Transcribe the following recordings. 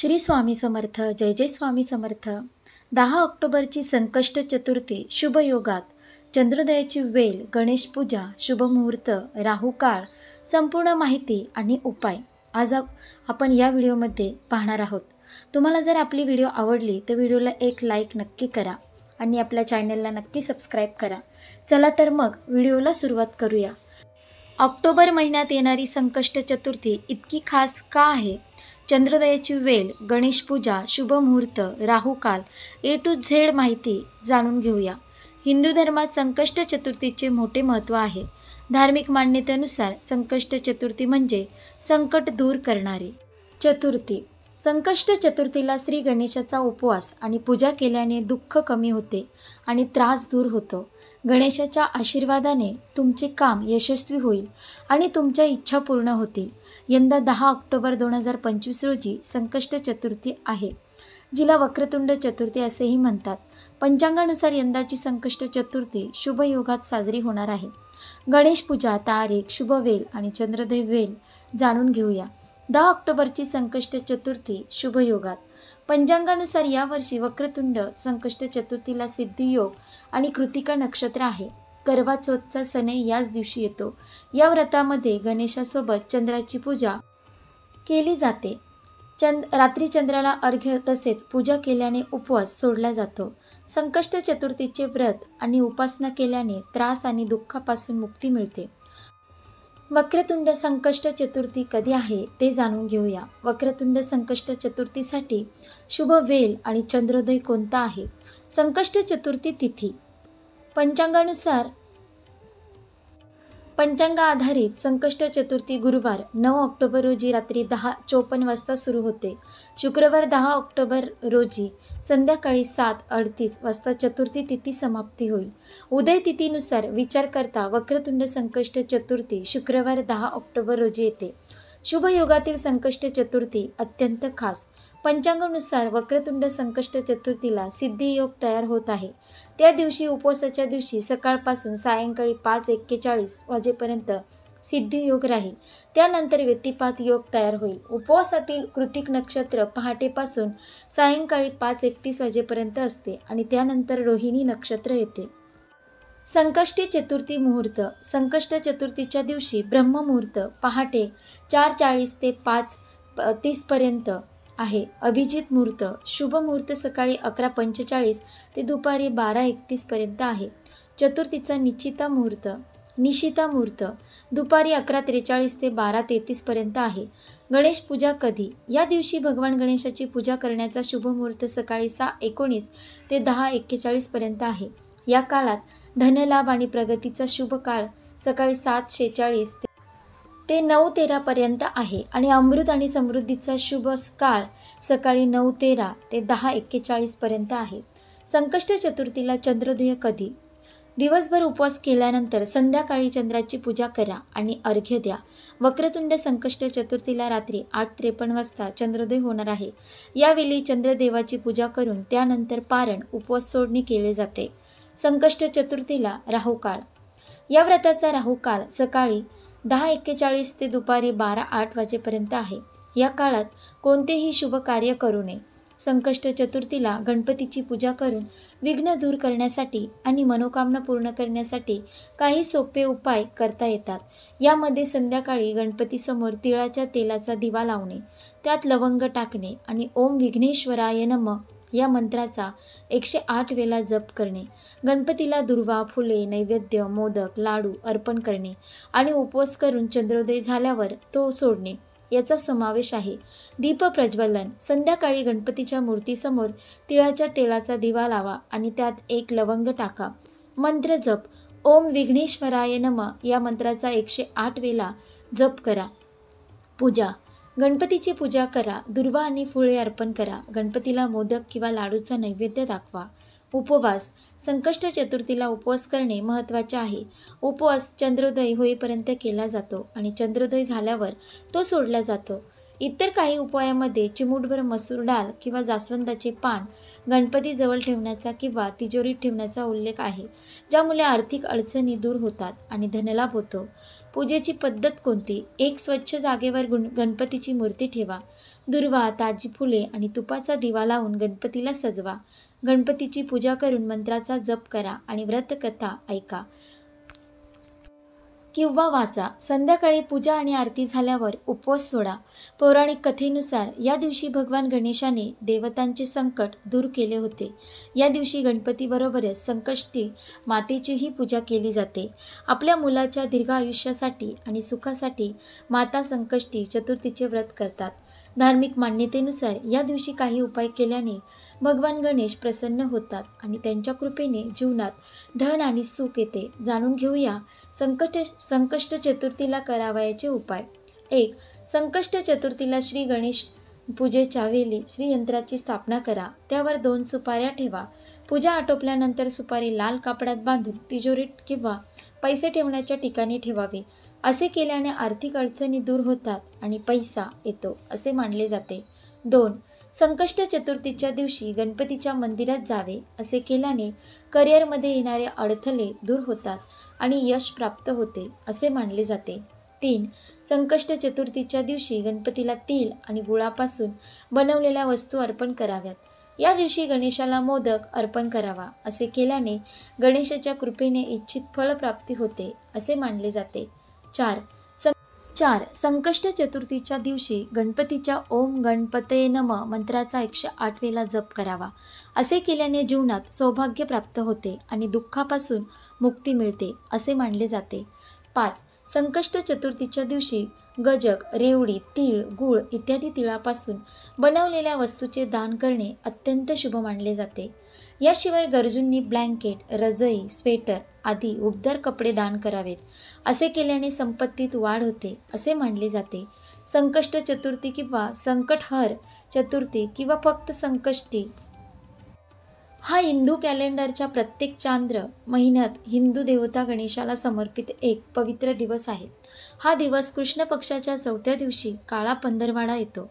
श्री स्वामी समर्थ. जय जय स्वामी समर्थ. 10 ऑक्टोबरची संकष्ट चतुर्थी शुभ योगात, चंद्रोदयाची वेळ, गणेश पूजा, शुभ मुहूर्त, राहू काळ, संपूर्ण माहिती आणि उपाय आज आपण या व्हिडिओमध्ये पाहणार आहोत. तुम्हाला जर आपली व्हिडिओ आवडली तर व्हिडिओला एक लाईक नक्की करा आणि आपल्या चॅनलला नक्की सबस्क्राईब करा. चला तर मग व्हिडिओला सुरुवात करूया. ऑक्टोबर महिन्यात येणारी संकष्ट चतुर्थी इतकी खास का आहे? चंद्रोदयाची वेळ, गणेश पूजा, शुभ मुहूर्त, राहू काल, ए टू झेड माहिती जाणून घेऊया. हिंदू धर्मात संकष्ट चतुर्थीचे मोठे महत्त्व आहे. धार्मिक मान्यतेनुसार संकष्ट चतुर्थी म्हणजे संकट दूर करणारी चतुर्थी. संकष्ट चतुर्थीला श्री गणेशाचा उपवास आणि पूजा केल्याने दुःख कमी होते आणि त्रास दूर होतो. गणेशाच्या आशीर्वादाने तुमचे काम यशस्वी होईल आणि तुमच्या इच्छा पूर्ण होतील. यंदा 10 ऑक्टोबर 2025 रोजी संकष्ट चतुर्थी आहे, जिला वक्रतुंड चतुर्थी असेही म्हणतात. पंचांगानुसार यंदाची संकष्ट चतुर्थी शुभ योगात साजरी होणार आहे. गणेश पूजा तारीख, शुभ वेळ आणि चंद्रोदय वेळ जाणून घेऊया. 10 ऑक्टोबरची संकष्ट चतुर्थी शुभ योगात. पंचांगानुसार यावर्षी वक्रतुंड संकष्ट चतुर्थीला सिद्धियोग आणि कृतिका नक्षत्र आहे. करवा चौथचा सणही याच दिवशी येतो. या व्रतामध्ये गणेशासोबत चंद्राची पूजा केली जाते. रात्री चंद्राला अर्घ्य तसेच पूजा केल्याने उपवास सोडला जातो. संकष्ट चतुर्थीचे व्रत आणि उपासना केल्याने त्रास आणि दुःखापासून मुक्ती मिळते. वक्रतुंड संकष्ट चतुर्थी कधी आहे ते जाणून घेऊया. वक्रतुंड संकष्ट चतुर्थीसाठी शुभ वेळ आणि चंद्रोदय कोणता आहे? संकष्ट चतुर्थी तिथी. पंचांगा आधारित संकष्ट चतुर्थी गुरुवार 9 ऑक्टोबर रोजी रात्री 10:54 वाजता सुरू होते. शुक्रवार 10 ऑक्टोबर रोजी संध्याकाळी 7:38 वाजता चतुर्थी तिथी समाप्ती होईल. उदय तिथीनुसार विचार करता वक्रतुंड संकष्ट चतुर्थी शुक्रवार 10 ऑक्टोबर रोजी येते. शुभ योगातील संकष्ट चतुर्थी अत्यंत खास. पंचांगानुसार वक्रतुंड संकष्ट चतुर्थीला सिद्धियोग तयार होत आहे. त्या दिवशी उपवासाच्या दिवशी सकाळपासून सायंकाळी 5:41 वाजेपर्यंत सिद्धियोग राहील. त्यानंतर व्यतिपात योग तयार होईल. उपवासातील कृतिक नक्षत्र पहाटेपासून सायंकाळी 5:31 वाजेपर्यंत असते आणि त्यानंतर रोहिणी नक्षत्र येते. संकष्टी चतुर्थी मुहूर्त. संकष्ट चतुर्थीच्या दिवशी ब्रह्ममुहूर्त पहाटे 4:40 ते 5:30 पर्यंत आहे. अभिजित मुहूर्त. शुभ मुहूर्त सकाळी 11:45 ते दुपारी 12:31 पर्यंत आहे. चतुर्थीचा निशिता मुहूर्त दुपारी 11:43 ते 12:33 पर्यंत आहे. गणेश पूजा कधी? या दिवशी भगवान गणेशाची पूजा करण्याचा शुभ मुहूर्त सकाळी 6:19 ते 10:41 पर्यंत आहे. या काळात धनलाभ आणि प्रगतीचा शुभ काळ सकाळी 7:46 ते 9:13 पर्यंत आहे आणि अमृत आणि समृद्धीचा शुभ काळ सकाळी 9:13 ते 10:41 पर्यंत आहे. संकष्ट चतुर्थीला चंद्रोदय कधी? दिवसभर उपवास केल्यानंतर संध्याकाळी चंद्राची पूजा करा आणि अर्घ्य द्या. वक्रतुंड संकष्ट चतुर्थीला रात्री 8:53 वाजता चंद्रोदय होणार आहे. यावेळी चंद्रदेवाची पूजा करून त्यानंतर पारण उपवास सोडणे केले जाते. संकष्ट चतुर्थीला राहू काळ. या व्रताचा राहू काळ सकाळी 10:41 ते दुपारी 12:08 वाजेपर्यंत आहे. या काळात कोणतेही शुभ कार्य करू नये. संकष्ट चतुर्थीला गणपतीची पूजा करून विघ्न दूर करण्यासाठी आणि मनोकामना पूर्ण करण्यासाठी काही सोपे उपाय करता येतात. यामध्ये संध्याकाळी गणपतीसमोर तिळाच्या तेलाचा दिवा लावणे, त्यात लवंग टाकणे आणि ओम विघ्नेश्वराय नमः या मंत्राचा 108 वेळा जप करणे, गणपतीला दुर्वा, फुले, नैवेद्य, मोदक, लाडू अर्पण करणे आणि उपवास करून चंद्रोदय झाल्यावर तो सोडणे याचा समावेश आहे. दीप प्रज्वलन. संध्याकाळी गणपतीच्या मूर्तीसमोर तिळाच्या तेलाचा दिवा लावा आणि त्यात एक लवंग टाका. मंत्र जप. ओम विघ्नेश्वराय नमः या मंत्राचा 108 वेळा जप करा. पूजा. गणपतीची पूजा करा. दुर्वा आणि फुले अर्पण करा. गणपतीला मोदक किंवा लाडूचा नैवेद्य दाखवा. उपवास. संकष्ट चतुर्थीला उपवास करणे महत्त्वाचे आहे. उपवास चंद्रोदय होईपर्यंत केला जातो आणि चंद्रोदय झाल्यावर तो सोडला जातो. इतर काही उपायामध्ये चिमूटभर मसूर डाळ किंवा जास्वंदाचे पान गणपतीजवळ ठेवण्याचा किंवा तिजोरीत ठेवण्याचा उल्लेख आहे, ज्यामुळे आर्थिक अडचणी दूर होतात आणि धनलाभ होतो. पूजेची पद्धत कोणती? एक स्वच्छ जागेवर गणपतीची मूर्ती ठेवा. दुर्वा, ताजी फुले आणि तुपाचा दिवा लावून गणपतीला सजवा. गणपतीची पूजा करून मंत्राचा जप करा आणि व्रतकथा ऐका किंवा वाचा. संध्याकाळी पूजा आणि आरती झाल्यावर उपवास सोडा. पौराणिक कथेनुसार या दिवशी भगवान गणेशाने देवतांचे संकट दूर केले होते. या दिवशी गणपतीबरोबरच संकष्टी मातेचीही पूजा केली जाते. आपल्या मुलाच्या दीर्घ आयुष्यासाठी आणि सुखासाठी माता संकष्टी चतुर्थीचे व्रत करतात. धार्मिक मान्यतेनुसार या दिवशी काही उपाय केल्याने भगवान गणेश प्रसन्न होतात आणि त्यांच्या कृपेने जीवनात धन आणि सुख येते. जाणून घेऊया संकष्ट चतुर्थीला करावयाचे उपाय. 1. संकष्ट चतुर्थीला श्री गणेश पूजेच्या वेळी श्रीयंत्राची स्थापना करा. त्यावर 2 सुपाऱ्या ठेवा. पूजा आटोपल्यानंतर सुपारी लाल कापडात बांधून तिजोरीत किंवा पैसे ठेवण्याच्या ठिकाणी ठेवावे. असे केल्याने आर्थिक अडचणी दूर होतात आणि पैसा येतो असे मानले जाते. 2. संकष्ट चतुर्थीच्या दिवशी गणपतीच्या मंदिरात जावे. असे केल्याने करिअरमध्ये येणारे अडथळे दूर होतात आणि यश प्राप्त होते असे मानले जाते. 3. संकष्ट चतुर्थीच्या दिवशी गणपतीला तीळ आणि गुळापासून बनवलेल्या वस्तू अर्पण कराव्यात. या दिवशी गणेशाला मोदक अर्पण करावा. असे केल्याने गणेशाच्या कृपेने इच्छित फलप्राप्ती होते असे मानले जाते. 4. संकष्ट चतुर्थीच्या दिवशी गणपतीच्या ओम गणपतये नमः मंत्राचा 108 वेळा जप करावा. असे केल्याने जीवनात सौभाग्य प्राप्त होते आणि दुःखापासून मुक्ती मिळते असे मानले जाते. 5. संकष्ट चतुर्थीच्या दिवशी गजक, रेवडी, तीळ, गूळ इत्यादी तिळापासून बनवलेल्या वस्तूचे दान करणे अत्यंत शुभ मानले जाते. याशिवाय गरजूंनी ब्लँकेट, रजई, स्वेटर आदी उबदार कपडे दान करावेत. असे केल्याने संपत्तीत वाढ होते असे मानले जाते. संकष्ट चतुर्थी किंवा संकटहर चतुर्थी किंवा फक्त संकष्टी हा हिंदू कॅलेंडरच्या प्रत्येक चांद्र महिन्यात हिंदू देवता गणेशाला समर्पित एक पवित्र दिवस आहे. हा दिवस कृष्ण पक्षाच्या 4थ्या दिवशी काळा पंधरवाडा येतो.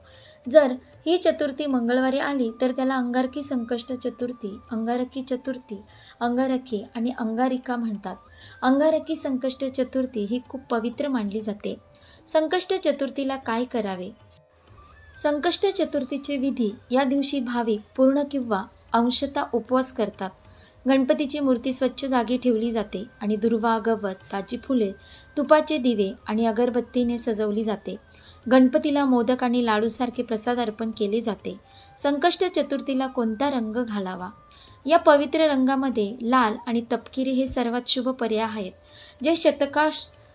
जर ही चतुर्थी मंगळवारी आली तर त्याला अंगारकी संकष्ट चतुर्थी, अंगारकी चतुर्थी, अंगारकी आणि अंगारिका म्हणतात. अंगारकी संकष्ट चतुर्थी ही खूप पवित्र मानली जाते. संकष्ट चतुर्थीला काय करावे? संकष्ट चतुर्थीचे विधी. या दिवशी भाविक पूर्ण किंवा अंशतः उपवास करतात. गणपतीची मूर्ती स्वच्छ जागी ठेवली जाते आणि दुर्वा, गवत, ताजी फुले, तुपाचे दिवे आणि अगरबत्तीने सजवली जाते. गणपतीला मोदक आणि लाडूसारखे प्रसाद अर्पण केले जाते. संकष्ट चतुर्थीला कोणता रंग घालावा? या पवित्र रंगामध्ये लाल आणि तपकिरी हे सर्वात शुभ पर्याय आहेत, जे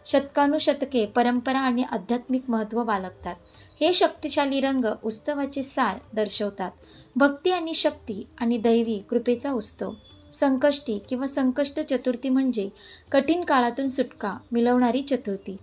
शतकानुशतके परंपरा आणि आध्यात्मिक महत्त्व बाळगतात. हे शक्तिशाली रंग उत्सवाचे सार दर्शवतात. भक्ती आणि शक्ती आणि दैवी कृपेचा उत्सव. संकष्टी किंवा संकष्ट चतुर्थी म्हणजे कठीण काळातून सुटका मिळवणारी चतुर्थी.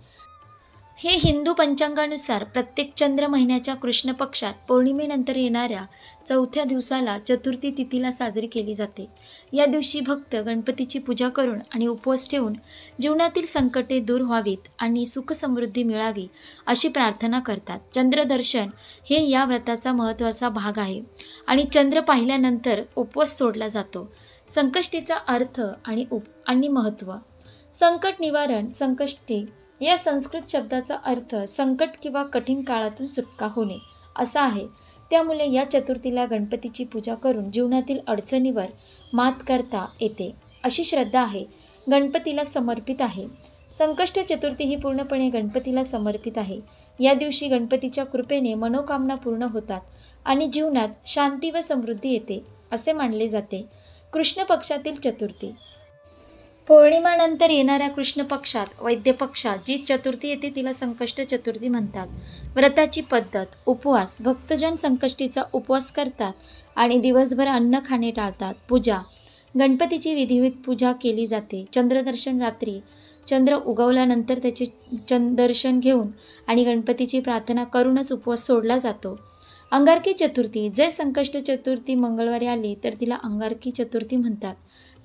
हे हिंदू पंचांगानुसार प्रत्येक चंद्र महिन्याच्या कृष्ण पक्षात पौर्णिमेनंतर येणाऱ्या 4थ्या दिवसाला चतुर्थी तिथीला साजरी केली जाते. या दिवशी भक्त गणपतीची पूजा करून आणि उपवास ठेवून जीवनातील संकटे दूर व्हावीत आणि सुखसमृद्धी मिळावी अशी प्रार्थना करतात. चंद्रदर्शन हे या व्रताचा महत्त्वाचा भाग आहे आणि चंद्र पाहिल्यानंतर उपवास सोडला जातो. संकष्टीचा अर्थ आणि महत्त्व. संकट निवारण. संकष्टी या संस्कृत शब्दाचा अर्थ संकट किंवा कठीण काळातून सुटका होणे असा आहे. त्यामुळे या चतुर्थीला गणपतीची पूजा करून जीवनातील अडचणीवर मात करता येते अशी श्रद्धा आहे. गणपतीला समर्पित आहे. संकष्ट चतुर्थी ही पूर्णपणे गणपतीला समर्पित आहे. या दिवशी गणपतीच्या कृपेने मनोकामना पूर्ण होतात आणि जीवनात शांती व समृद्धी येते असे मानले जाते. कृष्ण पक्षातील चतुर्थी. पौर्णिमानंतर येणाऱ्या कृष्ण पक्षात वैद्य पक्षात जी चतुर्थी येते तिला संकष्ट चतुर्थी म्हणतात. व्रताची पद्धत. उपवास. भक्तजन संकष्टीचा उपवास करतात आणि दिवसभर अन्न खाणे टाळतात. पूजा. गणपतीची विधिवत पूजा केली जाते. चंद्रदर्शन. रात्री चंद्र उगवल्यानंतर त्याचे दर्शन घेऊन आणि गणपतीची प्रार्थना करूनच उपवास सोडला जातो. अंगारकी चतुर्थी. जर संकष्ट चतुर्थी मंगळवारी आली तर तिला अंगारकी चतुर्थी म्हणतात.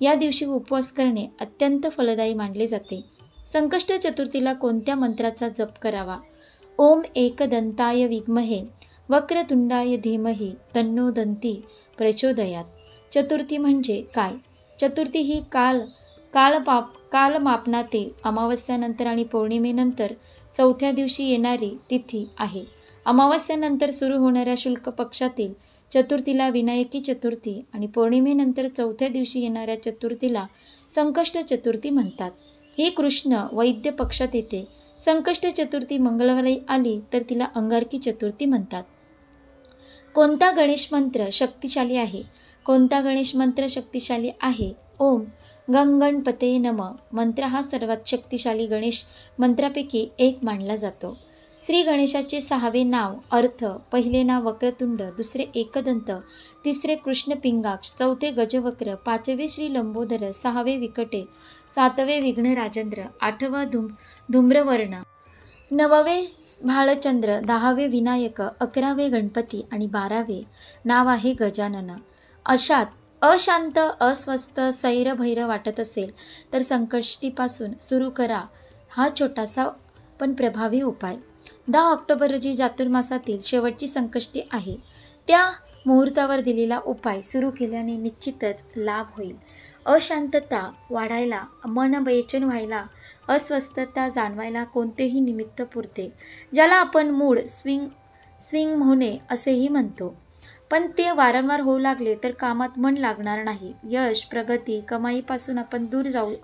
या दिवशी उपवास करणे अत्यंत फलदायी मानले जाते. संकष्ट चतुर्थीला कोणत्या मंत्राचा जप करावा? ओम एकदंताय विद्महे वक्रतुंडाय धीमहि तन्नो दंती प्रचोदयात. चतुर्थी म्हणजे काय? चतुर्थी ही कालमापनातील अमावस्यानंतर आणि पौर्णिमेनंतर चौथ्या दिवशी येणारी तिथी आहे. अमावस्यानंतर सुरू होणाऱ्या शुक्ल पक्षातील चतुर्थीला विनायकी चतुर्थी आणि पौर्णिमेनंतर चौथ्या दिवशी येणाऱ्या चतुर्थीला संकष्ट चतुर्थी म्हणतात. ही कृष्ण वैद्य पक्षात येते. संकष्ट चतुर्थी मंगळवारी आली तर तिला अंगारकी चतुर्थी म्हणतात. कोणता गणेश मंत्र शक्तिशाली आहे? कोणता गणेश मंत्र शक्तिशाली आहे? ओम गंगणपते नम मंत्र हा सर्वात शक्तिशाली गणेश मंत्रापैकी एक मानला जातो. श्री गणेशाचे 6वे नाव अर्थ. पहिले नाव वक्रतुंड, दुसरे एकदंत, तिसरे कृष्ण पिंगाक्ष, चौथे गजवक्र, 5वे श्री लंबोदर, 6वे विकटे, 7वे विघ्न राजेंद्र, 8वा धूम्रवर्ण, 9वे भालचंद्र, 10वे विनायक, 11वे गणपती आणि 12वे नाव आहे गजानन. अशांत अस्वस्थ सैरभैर वाटत असेल तर संकष्टीपासून सुरू करा हा छोटासा पण प्रभावी उपाय. 10 ऑक्टोबर रोजी चातुर्मासातील शेवटची संकष्टी आहे. त्या मुहूर्तावर दिलेला उपाय सुरू केल्याने निश्चितच लाभ होईल. अशांतता वाढायला, मन बेचैन व्हायला, अस्वस्थता जाणवायला कोणतेही निमित्त पुरते, ज्याला आपण मूड स्विंग होणे असेही म्हणतो. पण ते वारंवार होऊ लागले तर कामात मन लागणार नाही. यश, प्रगती, कमाईपासून आपण दूर जाऊ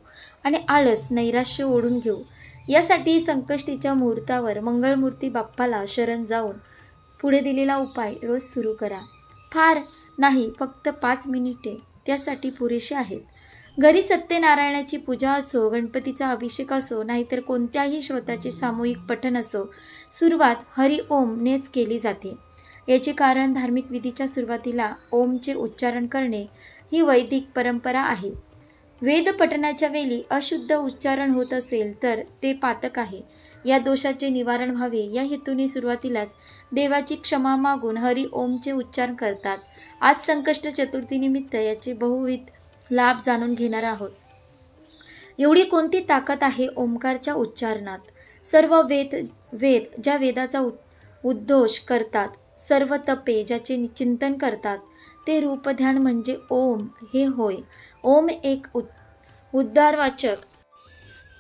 आणि आळस, नैराश्य ओढून घेऊ. यासाठी संकष्टीच्या मुहूर्तावर मंगळमूर्ती बाप्पाला शरण जाऊन पुढे दिलेला उपाय रोज सुरू करा. फार नाही, फक्त 5 मिनिटे त्यासाठी पुरेसे आहेत. घरी सत्यनारायणाची पूजा असो, गणपतीचा अभिषेक असो, नाहीतर कोणत्याही श्रोताचे सामूहिक पठण असो, सुरुवात हरि ओम नेच केली जाते. याचे कारण धार्मिक विधीच्या सुरुवातीला ओमचे उच्चारण करणे ही वैदिक परंपरा आहे. वेद पठणाच्या वेळी अशुद्ध उच्चारण होत असेल तर ते पातक आहे. या दोषाचे निवारण व्हावे या हेतूने सुरुवातीलाच देवाची क्षमा मागून हरि ओमचे उच्चारण करतात. आज संकष्ट चतुर्थीनिमित्त याचे बहुविध लाभ जाणून घेणार आहोत. एवढी कोणती ताकद आहे ओंकारच्या उच्चारणात? सर्व वेद ज्या वेदाचा उद्घोष करतात, सर्व तपे ज्याचे चिंतन करतात, ते रूपध्यान म्हणजे ओम हे होय. ओम एक उद्गारवाचक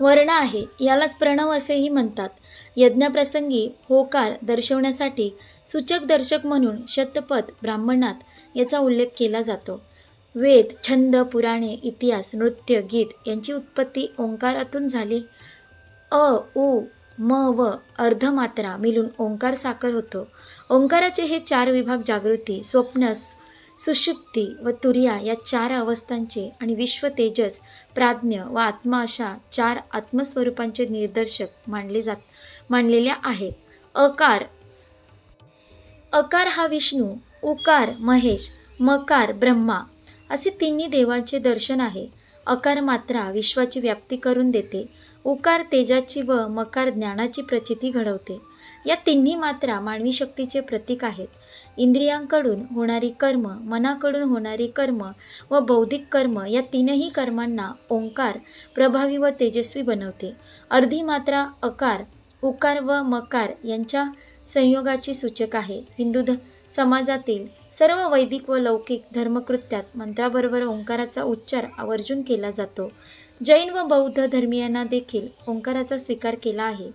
वर्ण आहे. यालाच प्रणव असेही म्हणतात. यज्ञप्रसंगी होकार दर्शवण्यासाठी सूचक दर्शक म्हणून शतपथ ब्राह्मणात याचा उल्लेख केला जातो. वेद, छंद, पुराणे, इतिहास, नृत्य, गीत यांची उत्पत्ती ओंकारातून झाली. अ, उ, म व अर्धमात्रा मिळून ओंकार साकार होतो. ओंकाराचे हे 4 विभाग जागृती, स्वप्न, सुषुप्ती व तुर्या या 4 अवस्थांचे आणि विश्व, तेजस, प्राज्ञ व आत्मा अशा 4 आत्मस्वरूपांचे निर्देशक मानलेल्या आहेत. अकार हा विष्णू, उकार महेश, मकार ब्रह्मा असे तिन्ही देवांचे दर्शन आहे. अकार मात्रा विश्वाची व्याप्ती करून देते. उकार तेजाची व मकार ज्ञानाची प्रचिती घडवते. या तिन्ही मात्रा मानवी शक्तीचे प्रतीक आहेत. इंद्रियांकडून होणारी कर्म, मनाकडून होणारी कर्म व बौद्धिक कर्म या तीनही कर्मांना ओंकार प्रभावी व तेजस्वी बनवते. अर्धी मात्रा अकार, उकार व मकार यांच्या संयोगाची सूचक आहे. हिंदू समाजातील सर्व वैदिक व लौकिक धर्मकृत्यात मंत्राबरोबर ओंकाराचा उच्चार आवर्जून केला जातो. जैन व बौद्ध धर्मीयांना देखील ओंकाराचा स्वीकार केला आहे.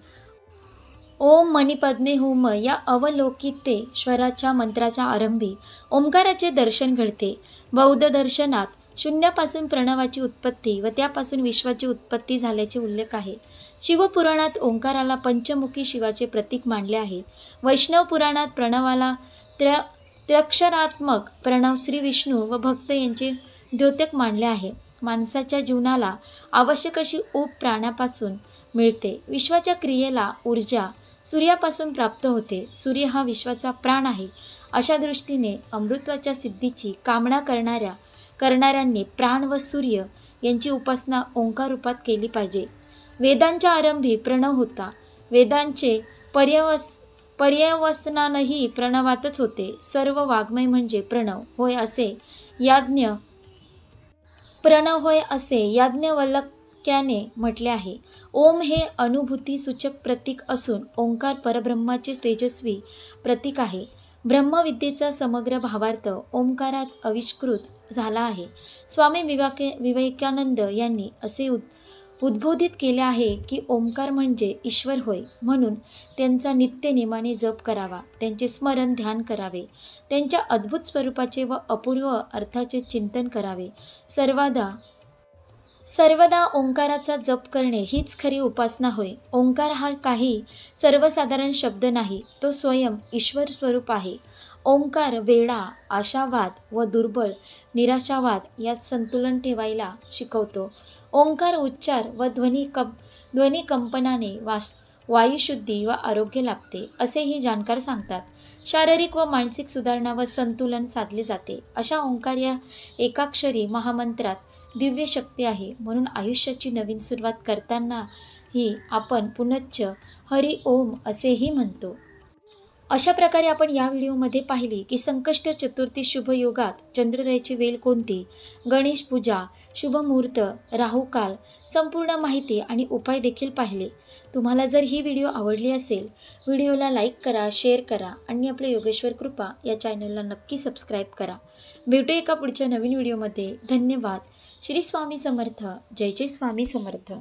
ओम मणिपद्मे हुम या अवलोकितेश्वराच्या मंत्राच्या आरंभी ओंकाराचे दर्शन घडते. बौद्ध दर्शनात शून्यापासून प्रणवाची उत्पत्ती व त्यापासून विश्वाची उत्पत्ती झाल्याचे उल्लेख आहे. शिवपुराणात ओंकाराला पंचमुखी शिवाचे प्रतीक मानले आहे. वैष्णव पुराणात प्रणवाला त्र्यक्षरात्मक प्रणव श्री विष्णू व भक्त यांचे द्योतक मानले आहे. माणसाच्या जीवनाला आवश्यक अशी ऊब प्राण्यापासून मिळते. विश्वाच्या क्रियेला ऊर्जा सूर्यापासून प्राप्त होते. सूर्य हा विश्वाचा प्राण आहे. अशा दृष्टीने अमृतत्वाच्या सिद्धीची कामना करणाऱ्यांनी प्राण व सूर्य यांची उपासना ओंकार रूपात केली पाहिजे. वेदांच्या आरंभी प्रणव होता. वेदांचे पर्यवसानही प्रणवातच होते. सर्व वाङ्मय म्हणजे प्रणव होय असे याज्ञवल्क्याने म्हटले आहे. ओम हे अनुभूती सूचक प्रतीक असून ओंकार परब्रह्माचे तेजस्वी प्रतीक आहे. ब्रह्मविद्येचा समग्र भावार्थ ओंकारात आविष्कृत झाला आहे. स्वामी विवेकानंद यांनी असे उद्बोधित केले आहे की ओंकार म्हणजे ईश्वर होय, म्हणून त्यांचा नित्यनेमाने जप करावा, त्यांचे स्मरण ध्यान करावे, त्यांच्या अद्भुत स्वरूपाचे व अपूर्व अर्थाचे चिंतन करावे. सर्वदा ओंकाराचा जप करणे हीच खरी उपासना होय. ओंकार हा काही सर्वसाधारण शब्द नाही, तो स्वयं ईश्वर स्वरूप आहे. ओंकार वेडा, आशावाद व दुर्बळ निराशावाद यात संतुलन ठेवायला शिकवतो. ओंकार उच्चार व ध्वनी कंपनाने वायुशुद्धी व आरोग्य लाभते, असेही जाणकार सांगतात. शारीरिक व मानसिक सुधारणा व संतुलन साधले जाते. अशा ओंकार या एकाक्षरी महामंत्रात दिव्य शक्ती आहे. म्हणून आयुष्याची नवीन सुरुवात करतानाही आपण पुनश्च हरि ओम असेही म्हणतो. अशा प्रकारे आपण या व्हिडिओमध्ये पाहिली की संकष्ट चतुर्थी शुभ योगात चंद्रोदयाची वेळ कोणती, गणेश पूजा, शुभ मुहूर्त, राहुकाल, संपूर्ण माहिती आणि उपाय देखील पाहिले. तुम्हाला जर ही व्हिडिओ आवडली असेल, व्हिडिओला लाईक करा, शेअर करा आणि आपल्या योगेश्वर कृपा या चॅनलला नक्की सबस्क्राईब करा. भेटू एका पुढच्या नवीन व्हिडिओमध्ये. धन्यवाद. श्री स्वामी समर्थ. जय जय स्वामी समर्थ.